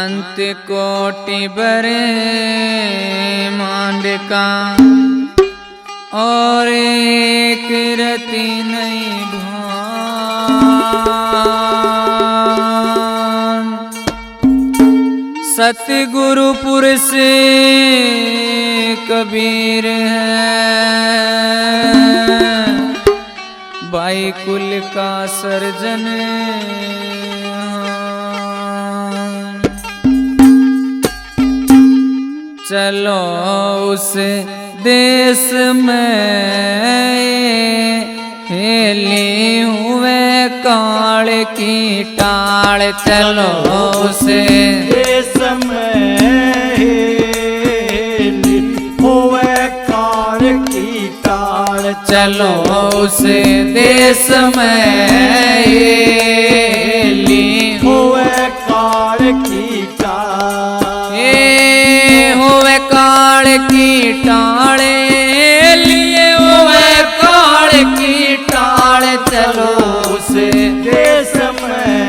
अंत कोटि बरे मांड का और एक रति नहीं भान। सतगुरु पुरुष कबीर है, बाई कुल का सर्जन। चलो उस देश में हेली हुए काल की टाल। चलो उस देश में हेली हुए काल की टाल। चलो उस देश में हेली हुए काल की टाल। हुए काल की टाले लिए हुए काल की टाल। चलो उस देश में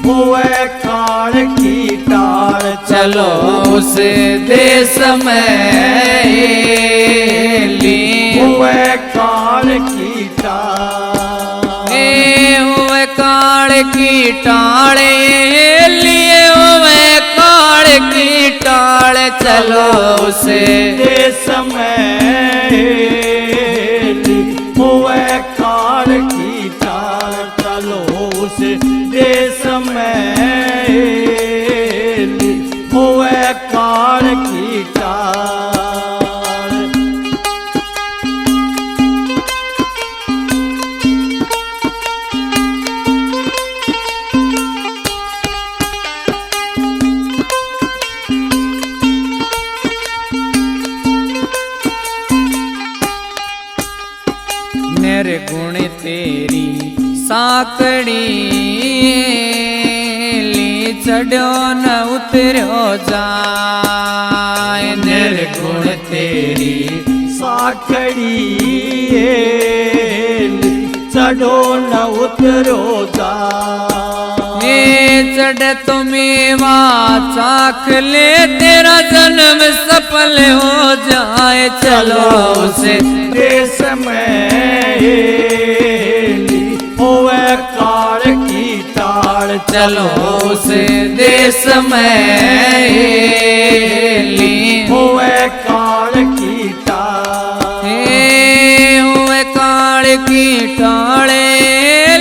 हुए काल की टाल। चलो उस देश में हुए काल की टाल। हुए काल की टाले लिए हुए काल की टाल। चलो उस देश में हुए काल की टाल। चलो उस देश में हुए काल की टाल। निर्गुण तेरी साकड़ी ली चढ़ो न उतरो जाए। निर्गुण तेरी साखड़ी चढ़ो न उतरो जाए। चढ़ तुम्हें चाख ले तेरा जन्म सफल हो जाए। चलो उस देश में हुए काल की टाल। चलो उस देश में हुए काल की टाल। हुए काल की टाले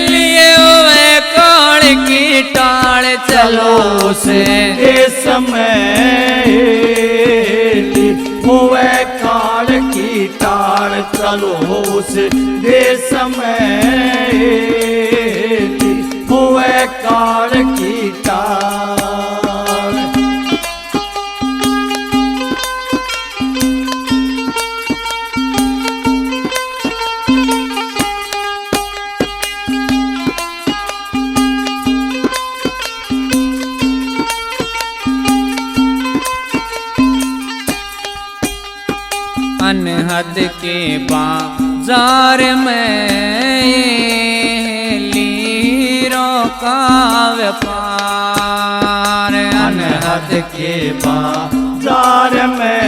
लिए हुए काल की टाल। चलो उस देश में हुए काल की टाल। चलो उस देश में हुए काल की टाल। अनहद के बाजार में लीरों का व्यापार। अनहद के बाजार में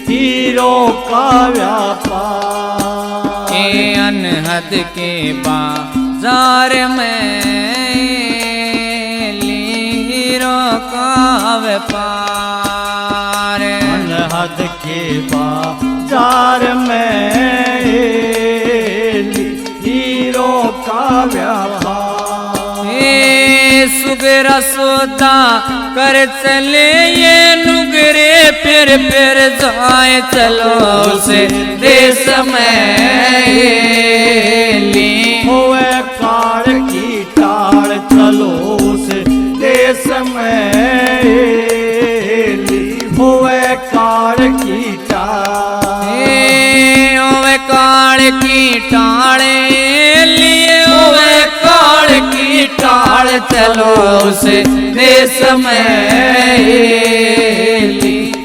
हीरों का व्यापार। अनहद के बाजार में लीरों का व्यापार। अनहद के बाजार में हीरों का व्यापार। सुगरा सौदा कर चले ये नुगरे फिर जाए। चलो उस देश में हुए काल की टाल। चलो उस देश में हुए काल की टाल। हुए काल की टाले लिए हुए काल की टाल। चलो उस देश में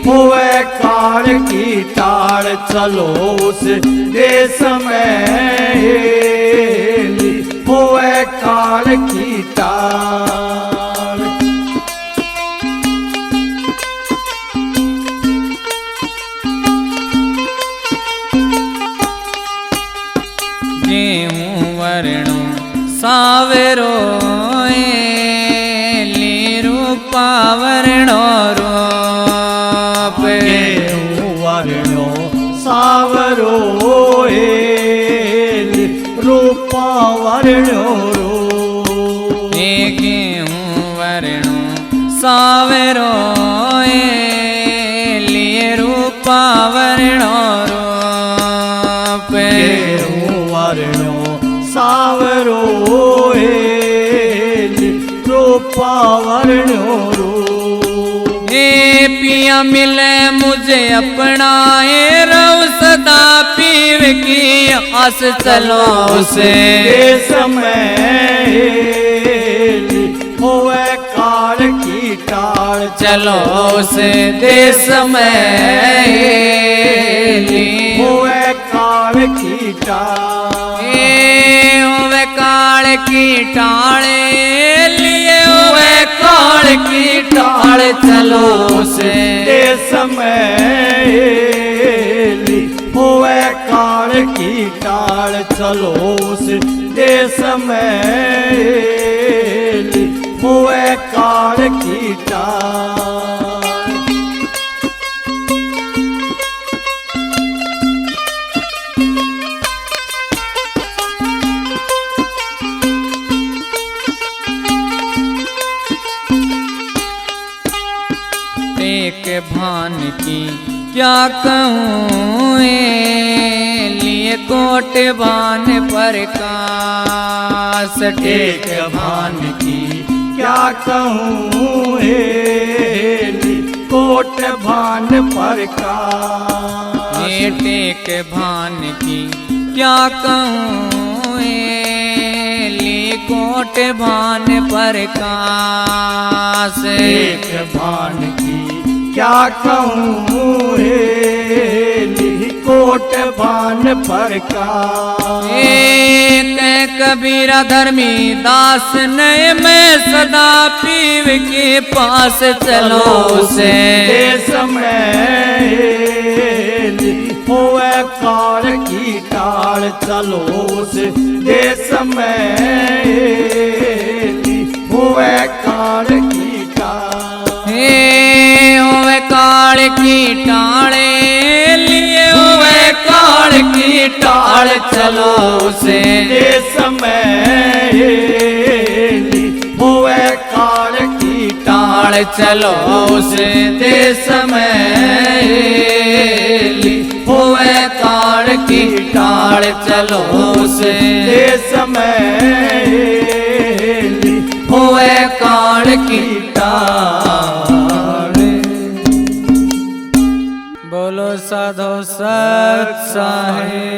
हुए काल की टाल। चलो उस देश में हुए काल की टाल। गेहूं वर्णो सावेरो रूपा वर्णो रूप। गेहूं वर्णो सावरो रूपा वर्णो रूप। गेहूं वर्णो सावेरो रूपा वर्णो रूप। गेहूं वर्णो सावरो रूपा वर्णो रूप। हे पिया मिले मुझे अपनाए रहो सदा पीव की आस चलो उसे समय होवे काल की टाल। चलो उसे देश में होवे काल की टाल। होवे काल की टाले लिए होवे काल की टाल। चलो उसे समय होवे काल की टाल। चलो उसे समय होवे काल की टाल। एक भान की क्या कहूँ लिए कोट भान प्रकाश। एक भान की क्या कहूँ कोट भान प्रकाश। टेक भान की क्या कहूँ कोट भान प्रकाश। एक भान की क्या कहूँ कोट भान प्रकाश। कबीरा धर्मी दास नए मैं सदा पीव के पास। चलो से समय होवे काल की टाल। चलो से समय होवे काल की टाल। होवे काल की टाले लिए होवे काल की टाल। चलो से समय होवे काल की टाल। चलो से देश में होवे काल की टाल। चलो से समय होवे काल की टाल। बोलो साधो सत साहेब।